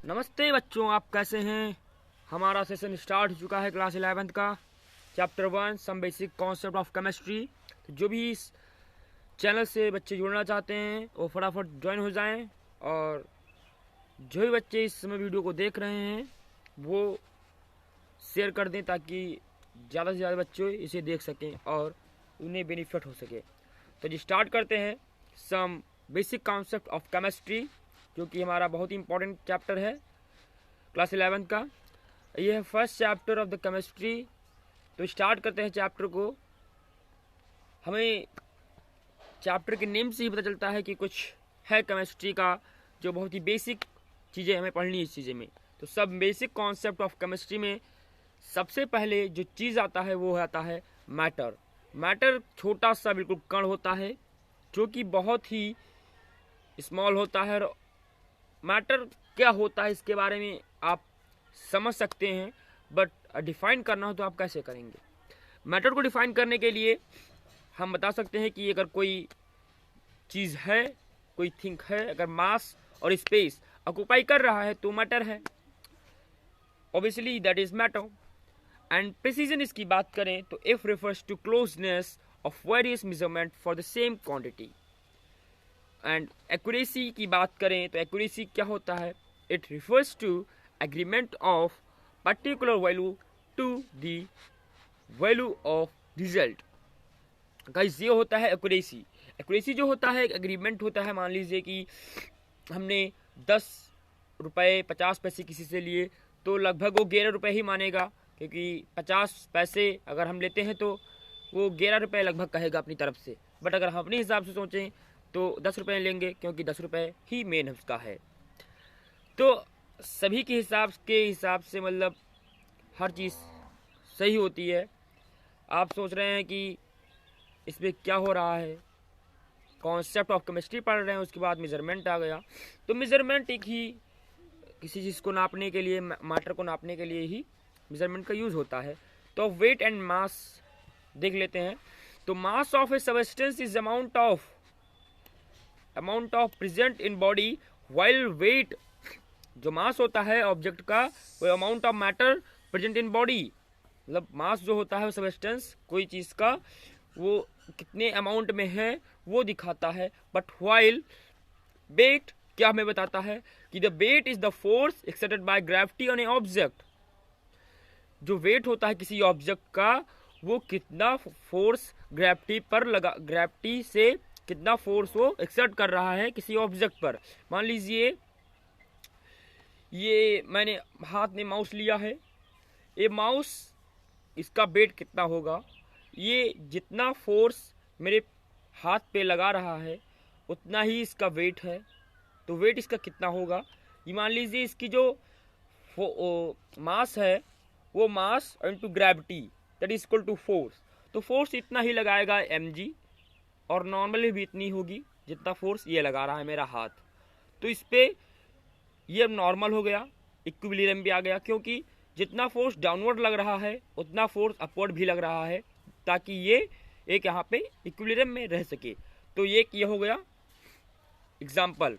नमस्ते बच्चों, आप कैसे हैं। हमारा सेशन स्टार्ट हो चुका है क्लास 11th का chapter 1 some basic concept of chemistry. तो जो भी इस चैनल से बच्चे जुड़ना चाहते हैं वो फटाफट ज्वाइन हो जाएं, और जो भी बच्चे इस समय वीडियो को देख रहे हैं वो शेयर कर दें ताकि ज़्यादा से ज़्यादा बच्चे इसे देख सकें और उन्हें बेनिफिट हो सके। तो जी स्टार्ट करते हैं some basic concept of chemistry, जो कि हमारा बहुत ही इंपॉर्टेंट चैप्टर है क्लास 11th का। ये है first chapter of the chemistry. तो स्टार्ट करते हैं चैप्टर को। हमें चैप्टर के नेम से ही पता चलता है कि कुछ है केमिस्ट्री का, जो बहुत ही बेसिक चीज़ें हमें पढ़नी है इस चीज़ें में। तो सब बेसिक कॉन्सेप्ट ऑफ केमिस्ट्री में सबसे पहले जो चीज़ आता है वो आता है मैटर। मैटर छोटा सा बिल्कुल कण होता है जो कि बहुत ही स्मॉल होता है। मैटर क्या होता है इसके बारे में आप समझ सकते हैं, बट डिफाइन करना हो तो आप कैसे करेंगे। मैटर को डिफाइन करने के लिए हम बता सकते हैं कि अगर कोई चीज़ है, कोई थिंग है, अगर मास और स्पेस ऑक्यूपाई कर रहा है तो मैटर है, obviously that is matter. And precision इसकी बात करें तो if refers to closeness of various measurement for the same quantity. And accuracy की बात करें तो एक्यूरेसी क्या होता है, it refers to agreement of particular value to the value of result. Guys ये होता है एक्यूरेसी। एक्यूरेसी जो होता है एग्रीमेंट होता है। मान लीजिए कि हमने 10 रुपये 50 पैसे किसी से लिए तो लगभग वो 11 रुपये ही मानेगा, क्योंकि 50 पैसे अगर हम लेते हैं तो वो 11 रुपये लगभग कहेगा अपनी तरफ से। बट अगर हम अपने हिसाब से सोचें तो 10 रुपये लेंगे, क्योंकि 10 रुपये ही मेन उसका है। तो सभी के हिसाब से मतलब हर चीज़ सही होती है। आप सोच रहे हैं कि इसमें क्या हो रहा है, कॉन्सेप्ट ऑफ केमिस्ट्री पढ़ रहे हैं, उसके बाद मेजरमेंट आ गया। तो मेजरमेंट एक ही किसी चीज़ को नापने के लिए, मैटर को नापने के लिए ही मेजरमेंट का यूज़ होता है। तो वेट एंड मास देख लेते हैं। तो mass of a substance is amount of present in body, while weight जो मास होता है ऑब्जेक्ट का वो amount of matter present in body. मतलब मास जो होता है वो सबस्टेंस कोई चीज़ का वो कितने अमाउंट में है वो दिखाता है। बट वाइल वेट क्या हमें बताता है कि the weight is the force exerted by gravity on a object. जो वेट होता है किसी ऑब्जेक्ट का वो कितना फोर्स ग्रेविटी से कितना फोर्स वो एक्सर्ट कर रहा है किसी ऑब्जेक्ट पर। मान लीजिए ये मैंने हाथ में माउस लिया है, ये माउस इसका वेट कितना होगा, ये जितना फोर्स मेरे हाथ पे लगा रहा है उतना ही इसका वेट है। तो वेट इसका कितना होगा, ये मान लीजिए इसकी जो मास है वो mass into gravity that is equal to force. तो फोर्स इतना ही लगाएगा mg, और नॉर्मली भी इतनी होगी जितना फोर्स ये लगा रहा है मेरा हाथ। तो इस पर ये नॉर्मल हो गया, इक्विलिब्रियम भी आ गया, क्योंकि जितना फोर्स डाउनवर्ड लग रहा है उतना फोर्स अपवर्ड भी लग रहा है, ताकि ये एक यहाँ पे इक्विलिब्रियम में रह सके। तो ये हो गया एग्जाम्पल।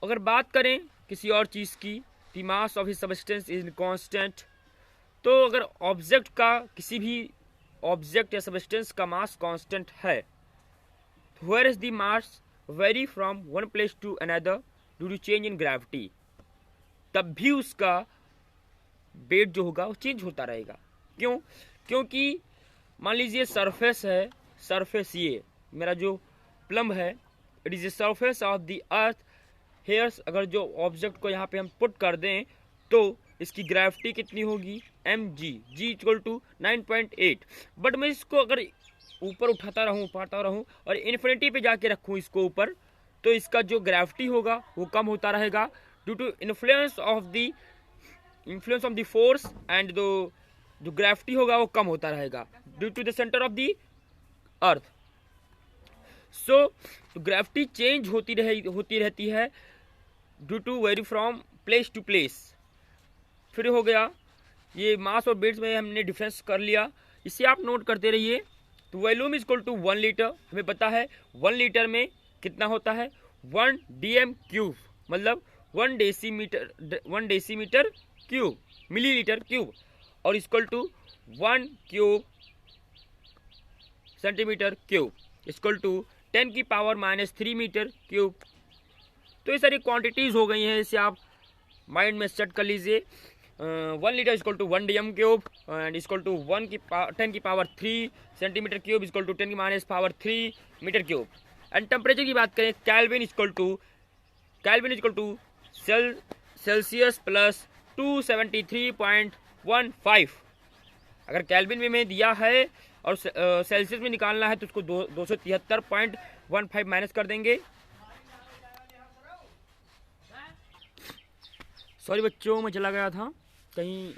अगर बात करें किसी और चीज़ की, the mass of a substance is constant. तो अगर ऑब्जेक्ट का, किसी भी ऑब्जेक्ट या सबस्टेंस का मास कांस्टेंट है, where is the mass vary from one place to another due to change in gravity, तब भी उसका वेट जो होगा वो चेंज होता रहेगा। क्यों? क्योंकि मान लीजिए सरफेस है, सरफेस ये मेरा जो प्लम्ब है, it is a surface of the earth hairs. अगर जो ऑब्जेक्ट को यहाँ पे हम पुट कर दें तो इसकी ग्रेविटी कितनी होगी mg, g equal to 9.8। But मैं इसको अगर ऊपर उठाता रहूँ और इन्फिनिटी पे जाके रखूँ इसको ऊपर, तो इसका जो ग्रेविटी होगा वो कम होता रहेगा due to influence of the force, and जो ग्रेविटी होगा वो कम होता रहेगा due to the centre of the earth. So gravity change होती रहती है due to vary from place to place. फिर हो गया ये मास और वेट में हमने डिफरेंस कर लिया, इसे आप नोट करते रहिए। तो volume is equal to 1 litre, हमें पता है 1 लीटर में कितना होता है 1 dm क्यूब, मतलब 1 डेसीमीटर क्यूब, मिलीलीटर क्यूब, और equal to 1 cube centimetre cube equal to 10 की पावर -3 मीटर क्यूब। तो ये सारी क्वांटिटीज हो गई हैं, इसे आप माइंड में सेट कर लीजिए। 1 litre equal to 1 DM cube and equal to 10 की power 3 centimetre cube equal to 10 की -3 मीटर क्यूब। एंड टेम्परेचर की बात करें, kelvin equal to Celsius plus 273.15। अगर केल्विन में दिया है और सेल्सियस में निकालना है तो उसको 273.15 माइनस कर देंगे। सॉरी बच्चों, मैं चला गया था कहीं,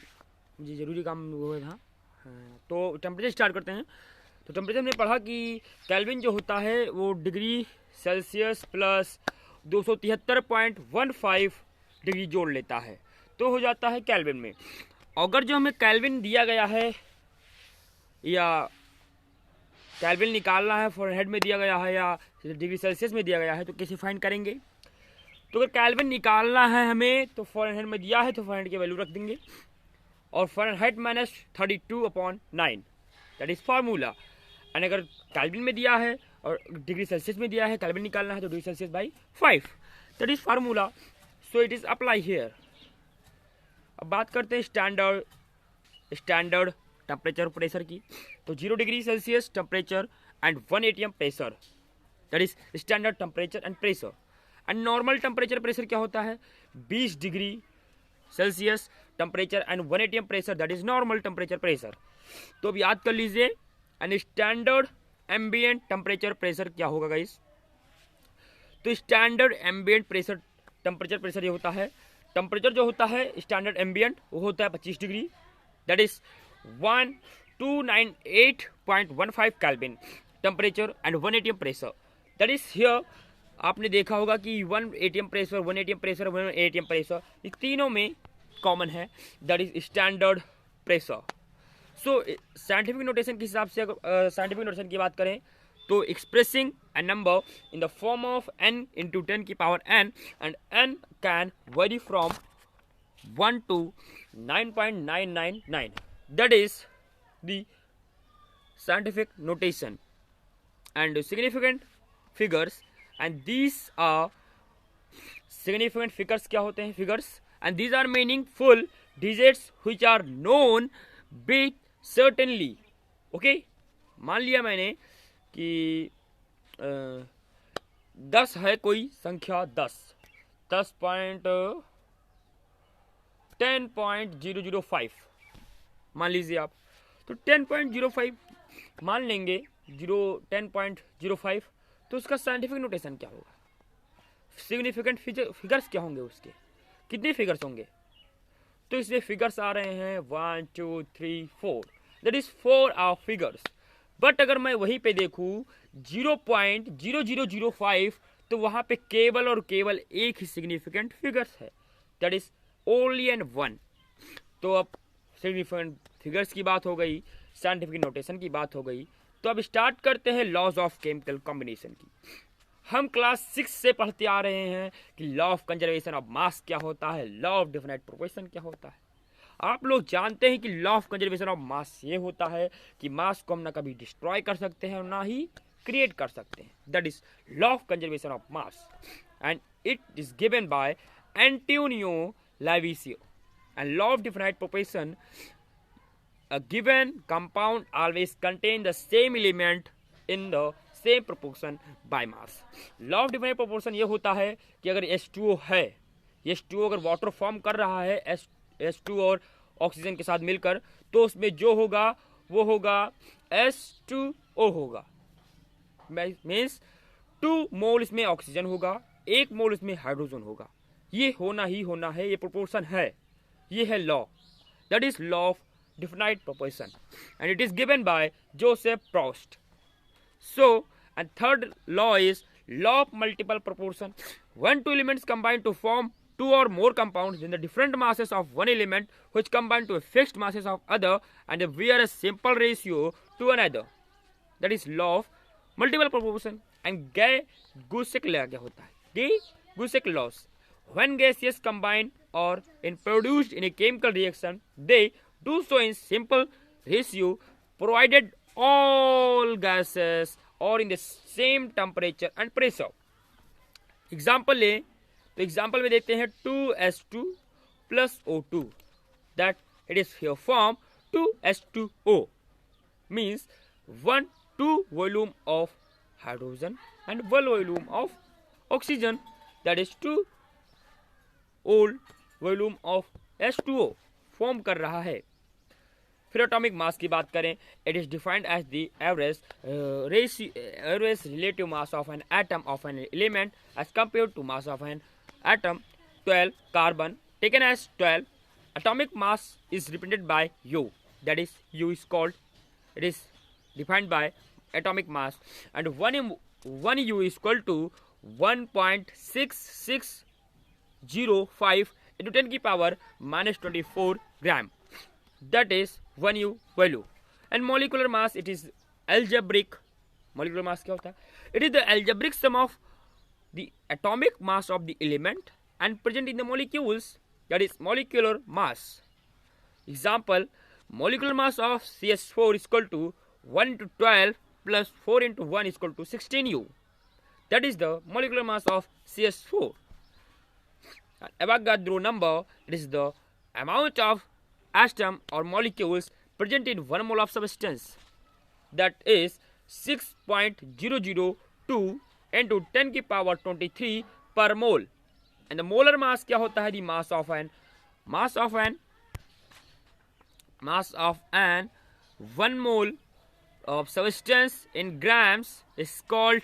मुझे ज़रूरी काम हुआ था। तो टेम्परेचर स्टार्ट करते हैं। तो टेम्परेचर हमने पढ़ा कि केल्विन जो होता है वो डिग्री सेल्सियस प्लस 273.15 डिग्री जोड़ लेता है, तो हो जाता है केल्विन में। अगर जो हमें केल्विन दिया गया है या केल्विन निकालना है, फ़ारेनहाइट में दिया गया है या डिग्री सेल्सियस में दिया गया है, तो कैसे फाइंड करेंगे? तो अगर केल्विन निकालना है हमें तो फ़ारेनहाइट में दिया है तो फ़ारेनहाइट की वैल्यू रख देंगे, और Fahrenheit -32/9 that is formula. And अगर केल्विन में दिया है और डिग्री सेल्सियस में दिया है, केल्विन निकालना है तो degree Celsius by 5 that is formula. So it is apply here. अब बात करते हैं स्टैंडर्ड टेम्परेचर प्रेशर की। तो 0 degree Celsius temperature and 1 ATM pressure that is standard temperature and pressure. And normal temperature pressure क्या होता है? 20 degree Celsius temperature and 1 ATM pressure that is normal temperature pressure. तो अब याद कर लीजिए, and standard ambient temperature pressure क्या होगा गाइस? तो standard ambient pressure temperature pressure ये होता है, टेम्परेचर जो होता है स्टैंडर्ड एम्बिएंट वो होता है 25 degree that is 1298.15 kelvin temperature and 1 ATM pressure that is here. आपने देखा होगा कि 1 ATM pressure, 1 ATM pressure, 1 ATM pressure, ये तीनों में कॉमन है that is standard pressure. So scientific notation के हिसाब से अगर साइंटिफिक नोटेशन की बात करें तो expressing a number in the form of n into 10 की power n and n can vary from 1 to 9.999 that is the scientific notation and significant figures and these are significant figures क्या होते हैं figures and these are meaningful digits which are known with certainly okay। मान लिया मैंने कि 10 है कोई संख्या 10.005 मान लीजिए आप, तो 10.05 मान लेंगे 10.05, तो उसका साइंटिफिक नोटेशन क्या होगा? सिग्निफिकेंट फिगर्स क्या होंगे उसके? कितने फिगर्स होंगे? तो इसमें फिगर्स आ रहे हैं 1 2 3 4 that is 4 are figures. But अगर मैं वहीं पे देखूं 0.0005 तो वहां पे केवल और केवल एक ही सिग्निफिकेंट फिगर्स है दैट इज ओनली एंड 1। तो अब सिग्निफिकेंट फिगर्स की बात हो गई, साइंटिफिक नोटेशन की बात हो गई, तो अब स्टार्ट करते हैं लॉज ऑफ केमिकल कॉम्बिनेशन की। हम क्लास 6 से पढ़ते आ रहे हैं कि लॉ ऑफ कंजर्वेशन ऑफ मास क्या होता है, लॉ ऑफ डिफिनाइट प्रोपोर्शन क्या होता है। आप लोग जानते हैं कि लॉ ऑफ कंजर्वेशन ऑफ मास ये होता है कि मास को हम ना कभी डिस्ट्रॉय कर सकते हैं और ना ही क्रिएट कर सकते हैं, that is law of conservation of mass and it is given by Antonio Lavoisier. And law of definite proportion, a given compound always contain the same element in the same proportion by mass। Law of definite proportion ये होता है कि अगर H2O है, H2O अगर water form कर रहा है H2 और ऑक्सीजन के साथ मिलकर, तो उसमें जो होगा वो होगा H2O होगा, मीन्स 2 मोल इसमें ऑक्सीजन होगा, 1 मोल इसमें हाइड्रोजन होगा। ये होना ही होना है, ये प्रोपोर्शन है, ये है law, that is law of definite proportion and it is given by Joseph Proust। So and third law is law of multiple proportion। When two elements combine to form 2 or more compounds, then the different masses of one element which combine to fixed masses of other and they bear a simple ratio to another, that is law of multiple proportion। and Guy-Gussick law क्या होता है? Guy-Gussick laws, When gases combine or in produced in a chemical reaction, they do so in simple ratio provided all gases are in the same temperature and pressure. Example लें तो example में देखते हैं 2s2 plus O2 that it is here form 2s2O means 2 volume of hydrogen and 1 volume of oxygen, that is 2 volume of H2O form कर रहा है। फिर atomic mass की बात करें, it is defined as the average relative mass of an atom of an element as compare to mass of an atom 12 carbon taken as 12. Atomic mass is represented by U, that is U is called, it is defined by atomic mass, and 1 U is equal to 1.6605 into 10 की power minus 24 gram, that is 1 U value. And molecular mass, it is algebraic. Molecular mass क्या होता है? It is the algebraic sum of the atomic mass of the element and present in the molecules, that is molecular mass. Example, molecular mass of CH4 is equal to 1 into 12 plus 4 into 1 is equal to 16U. That is the molecular mass of CH4. Avogadro number, it is the amount of atom or molecules present in 1 mole of substance, that is 6.002 into 10 की power 23 per mole. And the molar mass क्या होता है? The mass of an 1 mole of substance in grams is called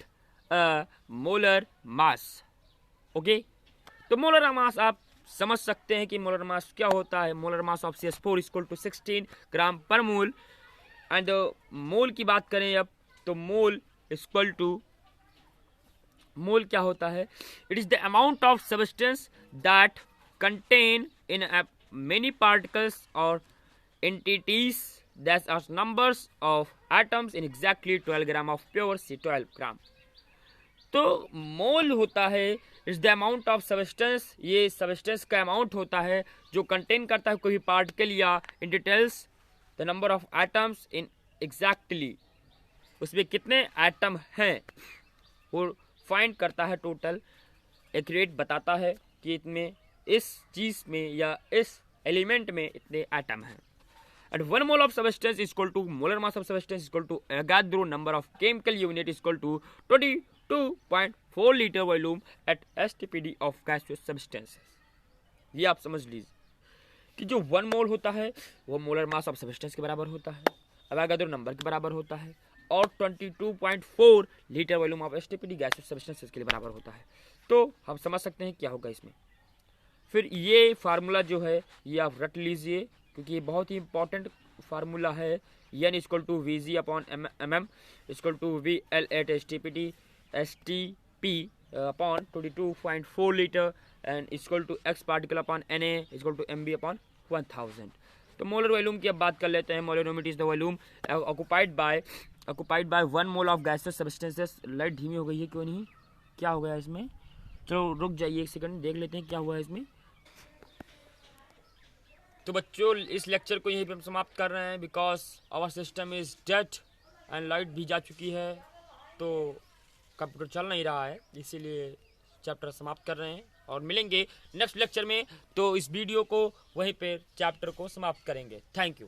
a molar mass. Okay, तो molar mass आप समझ सकते हैं कि molar mass क्या होता है. molar mass of CH4 is equal to 16 ग्राम पर मोल. एंड मोल की बात करें अब तो मोल इक्वल टू, मोल क्या होता है? It is the amount of substance that contain in many particles और entities that are numbers of atoms in exactly 12 gram of pure C12 gram. तो मोल होता है is the amount of substance, ये substance का amount होता है जो contain करता है कोई पार्टिकल या in details the number of atoms in exactly, उसमें कितने एटम हैं वो फाइंड करता है. टोटल एक्यूरेट बताता है कि इतने इस चीज में या इस एलिमेंट में इतने एटम हैं. And 1 mole of substance is equal to molar mass of substance is equal to Avogadro number of chemical unit is equal to 22.4 litre volume at STPD of gaseous substances. ये आप समझ लीजिए कि जो 1 मोल होता है वो मोलर मास ऑफ सब्सटेंस के बराबर होता है, एवोगाड्रो नंबर के बराबर होता है, और 22.4 litre volume of STPD gaseous substances के लिए बराबर होता है. तो हम समझ सकते हैं क्या होगा इसमें. फिर ये फार्मूला जो है ये आप रट लीजिए क्योंकि ये बहुत ही इंपॉर्टेंट फार्मूला है. N equal to VG upon mm equal to VL at STP upon 22.4 litre and equal to X particle upon Na equal to MB upon 1000. तो मोलर वॉल्यूम की अब बात कर लेते हैं. Molar unit is the volume occupied by 1 mole of gaseous substances. Light धीमी हो गई है, क्यों नहीं, क्या हो गया इसमें? चलो रुक जाइए एक सेकंड, देख लेते हैं क्या हुआ है इसमें. तो बच्चों इस लेक्चर को यहीं पे हम समाप्त कर रहे हैं because our system is dead and light भी जा चुकी है, तो कंप्यूटर चल नहीं रहा है, इसीलिए चैप्टर समाप्त कर रहे हैं और मिलेंगे नेक्स्ट लेक्चर में. तो इस वीडियो को वहीं पे चैप्टर को समाप्त करेंगे. Thank you.